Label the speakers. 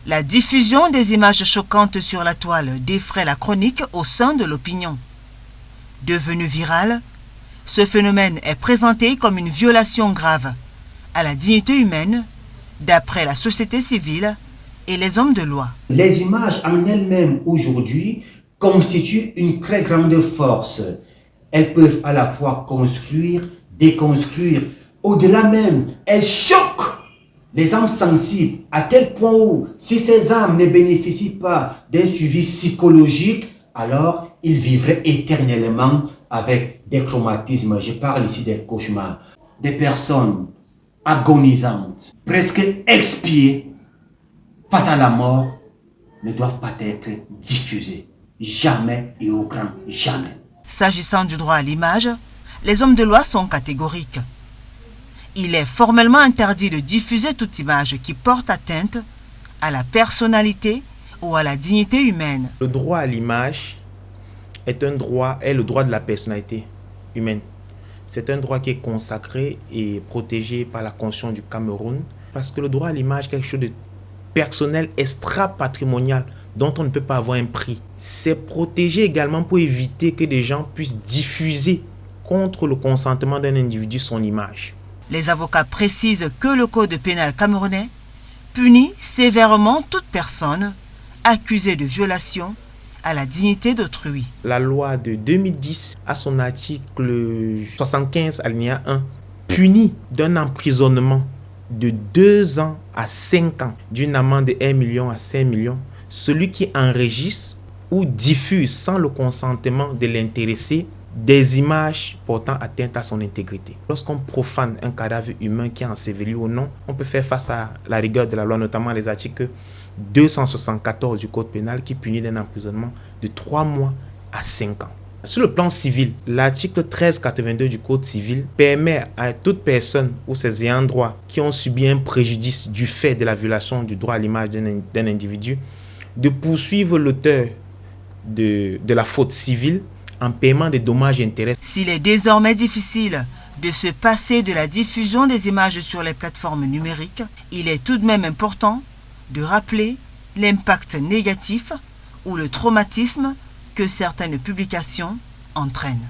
Speaker 1: La diffusion des images choquantes sur la toile défraie la chronique au sein de l'opinion. Devenu viral, ce phénomène est présenté comme une violation grave à la dignité humaine, d'après la société civile et les hommes de loi.
Speaker 2: Les images en elles-mêmes aujourd'hui constituent une très grande force. Elles peuvent à la fois construire, déconstruire. Au-delà même, elles choquent les âmes sensibles à tel point où, si ces âmes ne bénéficient pas d'un suivi psychologique, alors ils vivraient éternellement avec des traumatismes. Je parle ici des cauchemars. Des personnes agonisantes, presque expiées face à la mort, ne doivent pas être diffusées. Jamais et au grand jamais.
Speaker 1: S'agissant du droit à l'image, les hommes de loi sont catégoriques. Il est formellement interdit de diffuser toute image qui porte atteinte à la personnalité ou à la dignité humaine.
Speaker 3: Le droit à l'image est le droit de la personnalité humaine. C'est un droit qui est consacré et protégé par la Constitution du Cameroun, parce que le droit à l'image est quelque chose de personnel, extra-patrimonial, dont on ne peut pas avoir un prix. C'est protégé également pour éviter que des gens puissent diffuser contre le consentement d'un individu son image.
Speaker 1: Les avocats précisent que le Code pénal camerounais punit sévèrement toute personne accusée de violation à la dignité d'autrui.
Speaker 3: La loi de 2010, à son article 75 alinéa 1, punit d'un emprisonnement de 2 ans à 5 ans, d'une amende de 1 million à 5 millions, celui qui enregistre ou diffuse sans le consentement de l'intéressé des images portant atteinte à son intégrité. Lorsqu'on profane un cadavre humain qui est enseveli ou non, on peut faire face à la rigueur de la loi, notamment les articles 274 du Code pénal qui punit d'un emprisonnement de 3 mois à 5 ans. Sur le plan civil, l'article 1382 du Code civil permet à toute personne ou ses ayants droit qui ont subi un préjudice du fait de la violation du droit à l'image d'un individu de poursuivre l'auteur de la faute civile en paiement des dommages et intérêts.
Speaker 1: S'il est désormais difficile de se passer de la diffusion des images sur les plateformes numériques, il est tout de même important de rappeler l'impact négatif ou le traumatisme que certaines publications entraînent.